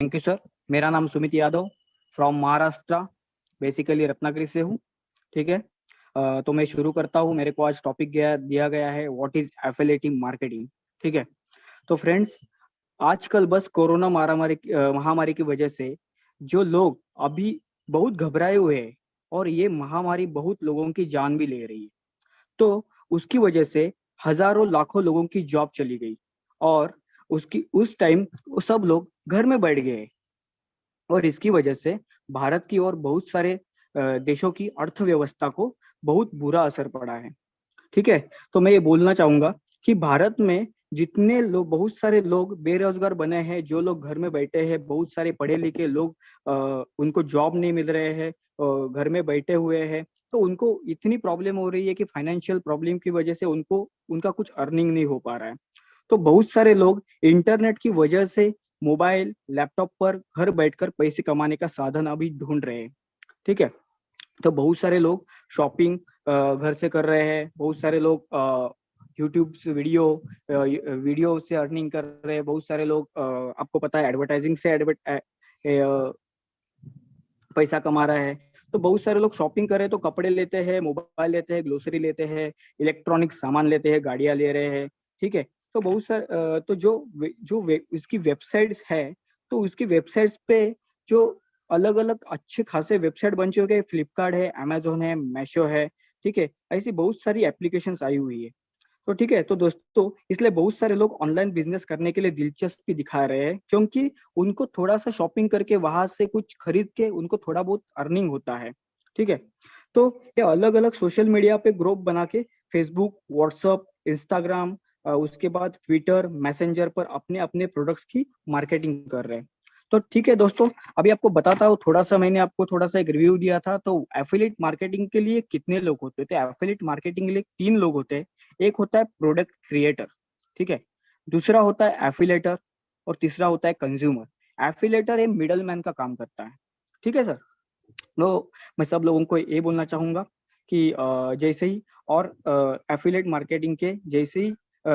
Thank you sir. मेरा नाम Sumit Yadav from Maharashtra, basically Ratnagiri से हूँ। ठीक है। तो मैं शुरू करता हूँ। मेरे को आज टॉपिक दिया गया है व्हाट इज एफिलिएटिव मार्केटिंग। ठीक है। तो फ्रेंड्स, आजकल बस कोरोना महामारी की वजह से जो लोग अभी बहुत घबराए हुए हैं और ये महामारी बहुत लोगों की जान भी ले रही है। तो उसकी वजह से हजारों लाखों लोगों की जॉब चली गई और उसकी उस टाइम सब लोग घर में बैठ गए और इसकी वजह से भारत की और बहुत सारे देशों की अर्थव्यवस्था को बहुत बुरा असर पड़ा है। ठीक है। तो मैं ये बोलना चाहूंगा कि भारत में जितने लोग, बहुत सारे लोग बेरोजगार बने हैं, जो लोग घर में बैठे हैं, बहुत सारे पढ़े लिखे लोग उनको जॉब नहीं मिल रहे हैं, घर में बैठे हुए हैं, तो उनको इतनी प्रॉब्लम हो रही है कि फाइनेंशियल प्रॉब्लम की वजह से उनको उनका कुछ अर्निंग नहीं हो पा रहा है। तो बहुत सारे लोग इंटरनेट की वजह से मोबाइल लैपटॉप पर घर बैठकर पैसे कमाने का साधन अभी ढूंढ रहे हैं। ठीक है। तो बहुत सारे लोग शॉपिंग घर से कर रहे हैं, बहुत सारे लोग यूट्यूब से वीडियो से अर्निंग कर रहे हैं, बहुत सारे लोग आपको पता है एडवर्टाइजिंग से पैसा कमा रहा है। तो बहुत सारे लोग शॉपिंग कर रहे हैं, तो कपड़े लेते हैं, मोबाइल लेते हैं, ग्लोसरी लेते हैं, इलेक्ट्रॉनिक सामान लेते हैं, गाड़ियां ले रहे हैं। ठीक है। तो बहुत सारे तो इसकी वेबसाइट्स है, तो उसकी वेबसाइट्स पे जो अलग अलग अच्छे खासे वेबसाइट बन चुके हैं, फ्लिपकार्ट है, अमेजोन है, मीशो है। ठीक है। ऐसी बहुत सारी एप्लीकेशंस आई हुई है। तो ठीक है। तो दोस्तों, इसलिए बहुत सारे लोग ऑनलाइन बिजनेस करने के लिए दिलचस्पी दिखा रहे हैं, क्योंकि उनको थोड़ा सा शॉपिंग करके वहां से कुछ खरीद के उनको थोड़ा बहुत अर्निंग होता है। ठीक है। तो ये अलग अलग सोशल मीडिया पे ग्रुप बना के फेसबुक, व्हाट्सअप, इंस्टाग्राम, उसके बाद ट्विटर, मैसेंजर पर अपने अपने प्रोडक्ट्स की मार्केटिंग कर रहे हैं। तो ठीक है दोस्तों, अभी आपको बताता हूँ, थोड़ा सा मैंने आपको थोड़ा सा एक रिव्यू दिया था। तो एफिलिएट मार्केटिंग के लिए कितने लोग होते हैं? तो एफिलिएट मार्केटिंग के लिए 3 लोग होते हैं। एक होता है प्रोडक्ट क्रिएटर। ठीक है। दूसरा होता है एफिलेटर और तीसरा होता है कंज्यूमर। एफिलेटर एक मिडल मैन का काम करता है। ठीक है सर। तो मैं सब लोगों को ये बोलना चाहूंगा कि जैसे ही और एफिलेट मार्केटिंग के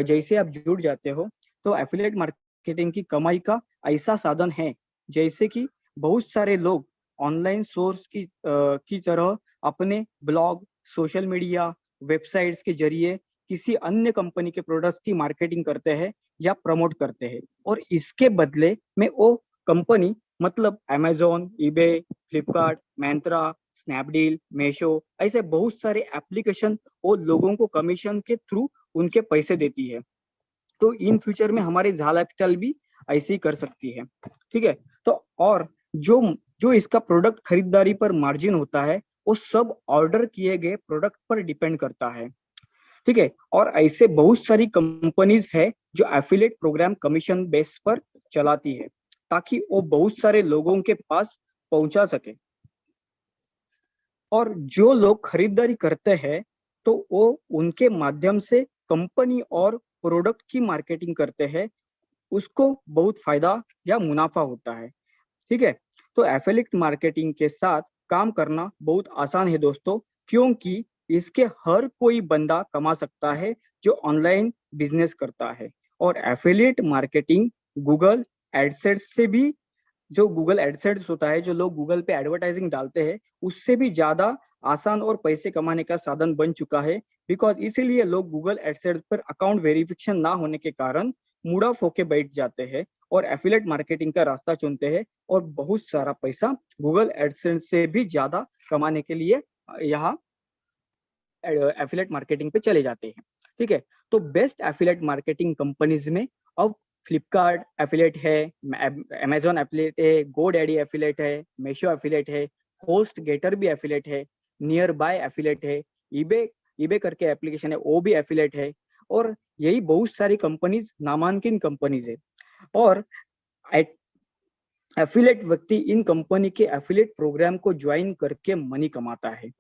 जैसे आप जुड़ जाते हो, तो एफिलेट मार्केटिंग की कमाई का ऐसा साधन है, जैसे कि बहुत सारे लोग ऑनलाइन सोर्स की तरह अपने ब्लॉग, सोशल मीडिया, वेबसाइट्स के जरिए किसी अन्य कंपनी के प्रोडक्ट्स की मार्केटिंग करते हैं या प्रमोट करते हैं, और इसके बदले में वो कंपनी, मतलब Amazon, eBay, Flipkart, Myntra, Snapdeal, Meesho, ऐसे बहुत सारे एप्लीकेशन वो लोगों को कमीशन के थ्रू उनके पैसे देती है। तो इन फ्यूचर में हमारी झाल एक्सटाइल भी ऐसे ही कर सकती है। ठीक है। तो और जो जो इसका प्रोडक्ट खरीदारी पर मार्जिन होता है, वो सब ऑर्डर किए गए प्रोडक्ट पर डिपेंड करता है। ठीक है। और ऐसे बहुत सारी कंपनीज है जो एफिलिएट प्रोग्राम कमीशन बेस पर चलाती है, ताकि वो बहुत सारे लोगों के पास पहुंचा सके। और जो लोग खरीदारी करते हैं, तो वो उनके माध्यम से कंपनी और प्रोडक्ट की मार्केटिंग करते हैं, उसको बहुत फायदा या मुनाफा होता है। ठीक है। तो एफिलिएट मार्केटिंग के साथ काम करना बहुत आसान है दोस्तों, क्योंकि इसके हर कोई बंदा कमा सकता है जो ऑनलाइन बिजनेस करता है। और एफिलिएट मार्केटिंग गूगल एडसेट्स से भी, जो गूगल एडसेट्स होता है, जो लोग गूगल पे एडवर्टाइजिंग डालते हैं, उससे भी ज्यादा आसान और पैसे कमाने का साधन बन चुका है। बिकॉज इसीलिए लोग गूगल एडसेट्स पर अकाउंट वेरिफिकेशन ना होने के कारण मूड ऑफ होके बैठ जाते हैं और एफिलिएट मार्केटिंग का रास्ता चुनते हैं, और बहुत सारा पैसा गूगल एडसेंस से भी ज्यादा कमाने के लिए यहाँ एफिलिएट मार्केटिंग पे चले जाते हैं। ठीक है। तो बेस्ट एफिलिएट मार्केटिंग कंपनीज में अब फ्लिपकार्ट एफिलिएट है, अमेजोन एफिलिएट है, गोडैडी एफिलिएट है, मेशो एफिलिएट है, होस्ट गेटर भी एफिलिएट है, नियर बाय एफिलिएट है, ईबे ईबे करके एप्लीकेशन है, वो भी एफिलिएट है। और यही बहुत सारी कंपनीज, नामांकित कंपनीज है। और एफिलिएट व्यक्ति इन कंपनी के एफिलिएट प्रोग्राम को ज्वाइन करके मनी कमाता है।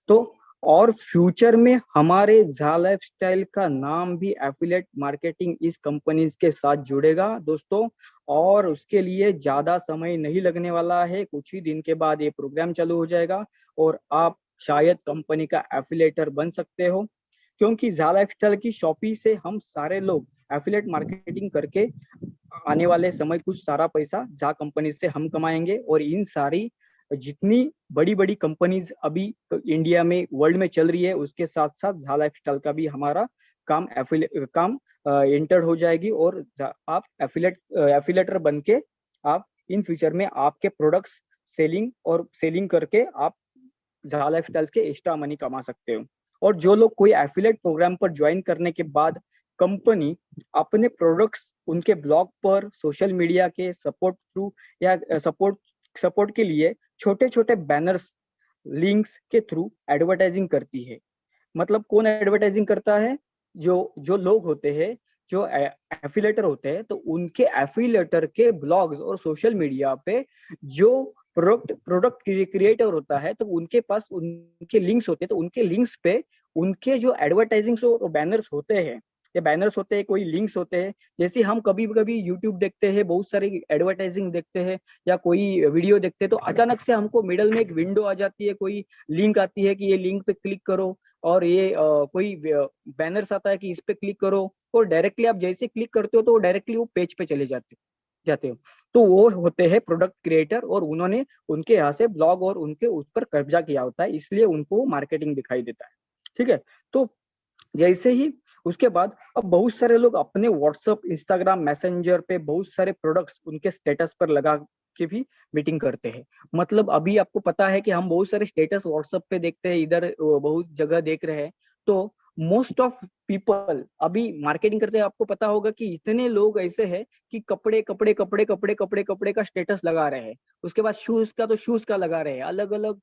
तो और फ्यूचर में हमारे झा लाइफस्टाइल का नाम भी एफिलिएट मार्केटिंग इस कंपनीज के साथ जुड़ेगा दोस्तों। और उसके लिए ज्यादा समय नहीं लगने वाला है, कुछ ही दिन के बाद ये प्रोग्राम चालू हो जाएगा और आप शायद कंपनी का एफिलिएटर बन सकते हो। क्योंकि झा लाइफस्टाइल की शॉपी से हम सारे लोग एफिलिएट मार्केटिंग करके आने वाले समय कुछ सारा पैसा जा कंपनी से हम कमाएंगे। और इन सारी जितनी बड़ी बड़ी कंपनीज अभी इंडिया में वर्ल्ड में चल रही है, उसके साथ साथ झा लाइफस्टाइल का भी हमारा काम एंटर हो जाएगी। और आप एफिलेटर बन के आप इन फ्यूचर में आपके प्रोडक्ट्स सेलिंग करके आप झा लाइफस्टाइल के एक्स्ट्रा मनी कमा सकते हो। और जो लोग कोई एफिलेट प्रोग्राम पर ज्वाइन करने के बाद कंपनी अपने प्रोडक्ट्स उनके ब्लॉग पर सोशल मीडिया के सपोर्ट थ्रू या सपोर्ट के लिए छोटे छोटे बैनर्स लिंक्स के थ्रू एडवर्टाइजिंग करती है। मतलब कौन एडवर्टाइजिंग करता है? जो जो लोग होते हैं, जो एफिलेटर होते हैं, तो उनके एफिलेटर के ब्लॉग्स और सोशल मीडिया पे जो प्रोडक्ट क्रिएटर होता है, तो उनके पास उनके लिंक्स होते हैं। तो उनके लिंक्स पे उनके जो एडवर्टाइजिंग और बैनर्स होते हैं, या बैनर्स होते हैं, कोई लिंक्स होते हैं। जैसे हम कभी कभी यूट्यूब देखते हैं, बहुत सारी एडवर्टाइजिंग देखते हैं या कोई वीडियो देखते हैं, तो अचानक से हमको मिडल में एक विंडो आ जाती है, कोई लिंक आती है कि ये लिंक पे क्लिक करो, और ये कोई बैनर्स आता है कि इस पे क्लिक करो, और डायरेक्टली आप जैसे क्लिक करते हो तो डायरेक्टली वो पेज पे चले जाते हो। तो वो होते हैं प्रोडक्ट क्रिएटर, और उन्होंने उनके यहाँ से ब्लॉग और उनके उस पर कब्जा किया होता है, इसलिए उनको मार्केटिंग दिखाई देता है। ठीक है। तो जैसे ही उसके बाद अब बहुत सारे लोग अपने व्हाट्सएप, इंस्टाग्राम, मैसेंजर पे बहुत सारे प्रोडक्ट्स उनके स्टेटस पर लगा के भी मीटिंग करते हैं। मतलब अभी आपको पता है कि हम बहुत सारे स्टेटस व्हाट्सएप पे देखते हैं, इधर बहुत जगह देख रहे हैं। तो मोस्ट ऑफ पीपल अभी मार्केटिंग करते हैं। आपको पता होगा कि इतने लोग ऐसे हैं कि कपड़े कपड़े कपड़े कपड़े कपड़े कपड़े का स्टेटस लगा रहे हैं। उसके बाद शूज का तो शूज का लगा रहे हैं, अलग अलग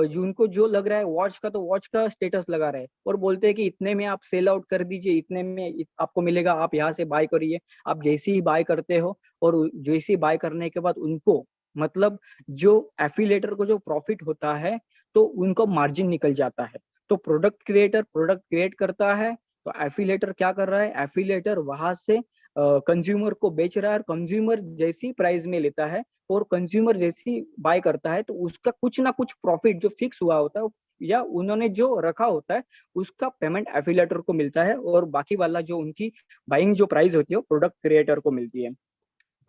जिनको जो लग रहा है। वॉच का तो वॉच का स्टेटस लगा रहे हैं, और बोलते हैं कि इतने में आप सेल आउट कर दीजिए, इतने में आपको मिलेगा, आप यहाँ से बाय करिए। आप जैसे ही बाय करते हो, और जैसे ही बाय करने के बाद उनको मतलब जो एफिलेटर को जो प्रॉफिट होता है, तो उनको मार्जिन निकल जाता है। तो प्रोडक्ट क्रिएटर प्रोडक्ट क्रिएट करता है, तो एफिलेटर क्या कर रहा है? एफिलेटर वहां से कंज्यूमर को बेच रहा है, और कंज्यूमर जैसी प्राइस में लेता है, और कंज्यूमर जैसी बाय करता है, तो उसका कुछ ना कुछ प्रॉफिट जो फिक्स हुआ होता है या उन्होंने जो रखा होता है, उसका पेमेंट एफिलेटर को मिलता है, और बाकी वाला जो उनकी बाइंग जो प्राइस होती है वो प्रोडक्ट क्रिएटर को मिलती है।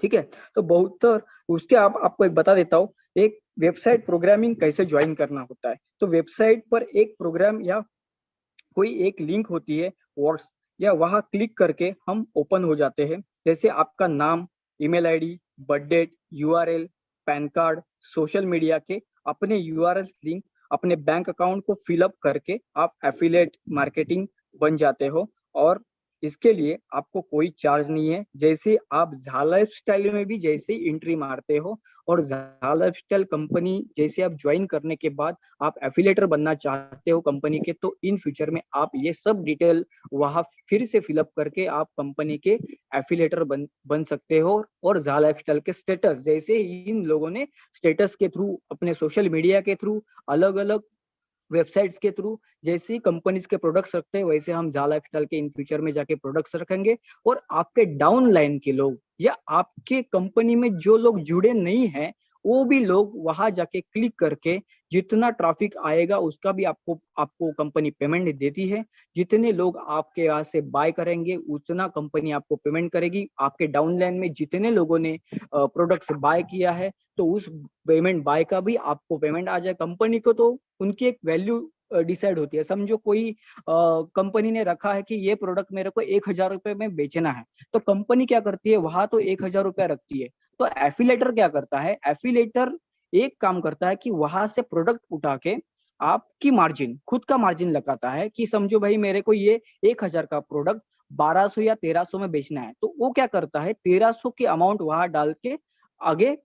ठीक है। तो बहुत उसके आपको एक बता देता हूँ, एक वेबसाइट प्रोग्रामिंग कैसे ज्वाइन करना होता है। तो वेबसाइट पर एक प्रोग्राम या कोई एक लिंक होती है व्हाट्स, या वहां क्लिक करके हम ओपन हो जाते हैं। जैसे आपका नाम, email ID, birth date, URL, PAN card, social media के अपने यूआरएल लिंक, अपने बैंक अकाउंट को फिलअप करके आप एफिलिएट मार्केटिंग बन जाते हो। और इसके लिए आपको कोई चार्ज नहीं है। जैसे आप झा लाइफस्टाइल में भी जैसे ही एंट्री मारते हो, और झा लाइफस्टाइल कंपनी जैसे आप ज्वाइन करने के बाद आप एफिलेटर बनना चाहते हो कंपनी के, तो इन फ्यूचर में आप ये सब डिटेल वहां फिर से फिलअप करके आप कंपनी के एफिलेटर बन सकते हो। और झा लाइफस्टाइल के स्टेटस जैसे इन लोगों ने स्टेटस के थ्रू, अपने सोशल मीडिया के थ्रू, अलग अलग वेबसाइट्स के थ्रू जैसी कंपनीज के प्रोडक्ट्स रखते हैं, वैसे हम झा लाइफस्टाइल के इन फ्यूचर में जाके प्रोडक्ट्स रखेंगे। और आपके डाउन लाइन के लोग या आपके कंपनी में जो लोग जुड़े नहीं हैं, वो भी लोग वहां जाके क्लिक करके जितना ट्रैफिक आएगा उसका भी आपको आपको कंपनी पेमेंट देती है। जितने लोग आपके यहाँ से बाय करेंगे उतना कंपनी आपको पेमेंट करेगी। आपके डाउन लाइन में जितने लोगों ने प्रोडक्ट्स बाय किया है, तो उस पेमेंट बाय का भी आपको पेमेंट आ जाए। कंपनी को तो उनकी एक वैल्यू डिसाइड होती है। समझो कोई कंपनी ने रखा है कि ये प्रोडक्ट मेरे को 1,000 रुपए में बेचना है, तो कंपनी क्या करती है? वहां तो 1,000 रुपया रखती है। तो एफिलेटर क्या करता है? एफिलेटर एक काम करता है कि वहां से प्रोडक्ट उठा के आपकी मार्जिन, खुद का मार्जिन लगाता है कि समझो भाई मेरे को ये 1,000 का प्रोडक्ट 1,200 या 1,300 में बेचना है, तो वो क्या करता है? 1,300 की अमाउंट वहां डाल के आगे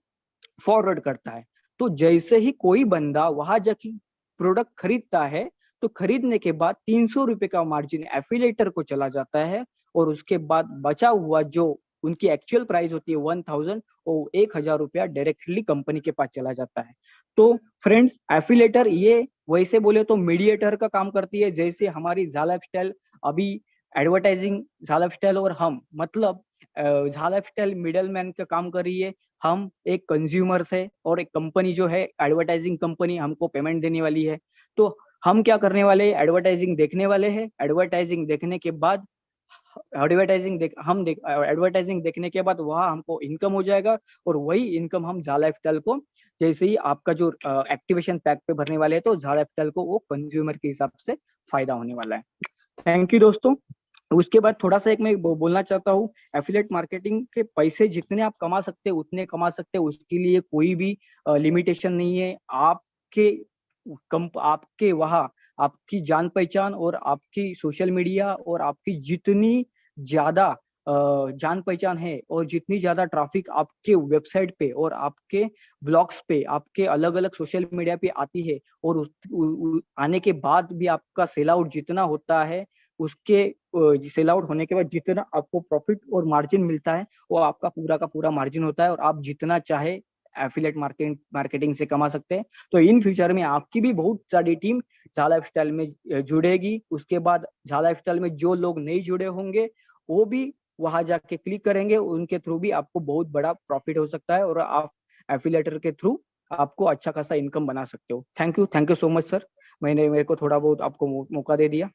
फॉरवर्ड करता है। तो जैसे ही कोई बंदा वहां जाके प्रोडक्ट खरीदता है, तो खरीदने के बाद 300 रुपए का मार्जिन एफिलेटर को चला जाता है, और उसके बाद बचा हुआ जो उनकी एक्चुअल प्राइस होती है 1,000, वो 1,000 रुपया डायरेक्टली कंपनी के पास चला जाता है। तो फ्रेंड्स, एफिलेटर ये वैसे बोले तो मीडिएटर का काम करती है। जैसे हमारी झा लाइफस्टाइल अभी एडवर्टाइजिंग, झा लाइफस्टाइल और हम मतलब झा लाइफस्टाइल मिडल मैन का काम कर रही है। हम एक कंज्यूमर से, और एक कंपनी जो है एडवर्टाइजिंग कंपनी हमको पेमेंट देने वाली है। तो हम क्या करने वाले? एडवर्टाइजिंग देखने वाले हैं। एडवर्टाइजिंग देखने के बाद एडवर्टाइजिंग देखने के बाद वहाँ हमको इनकम हो जाएगा, और वही इनकम हम झाला लाइफस्टाइल को, जैसे ही आपका जो एक्टिवेशन पैक पे भरने वाले हैं तो झाला लाइफस्टाइल को वो कंज्यूमर के हिसाब से फायदा होने वाला है। थैंक यू दोस्तों। उसके बाद थोड़ा सा एक मैं बोलना चाहता हूँ, एफिलिएट मार्केटिंग के पैसे जितने आप कमा सकते हैं उतने कमा सकते हैं, उसके लिए कोई भी लिमिटेशन नहीं है। आपके वहाँ आपकी जान पहचान और आपकी सोशल मीडिया और आपकी जितनी ज्यादा जान पहचान है और जितनी ज्यादा ट्रैफिक आपके वेबसाइट पे और आपके ब्लॉग्स पे, आपके अलग अलग सोशल मीडिया पे आती है, और आने के बाद भी आपका सेल आउट जितना होता है, उसके सेल आउट होने के बाद जितना आपको प्रॉफिट और मार्जिन मिलता है, वो आपका पूरा का पूरा मार्जिन होता है, और आप जितना चाहे एफिलिएट मार्केटिंग से कमा सकते हैं। तो इन फ्यूचर में आपकी भी बहुत सारी टीम झाला लाइफस्टाइल में जुड़ेगी। उसके बाद झाला लाइफस्टाइल में जो लोग नहीं जुड़े होंगे वो भी वहां जाके क्लिक करेंगे, उनके थ्रू भी आपको बहुत बड़ा प्रॉफिट हो सकता है, और आप एफिलिएटर के थ्रू आपको अच्छा खासा इनकम बना सकते हो। Thank you so much sir, मेरे को थोड़ा बहुत आपको मौका दे दिया।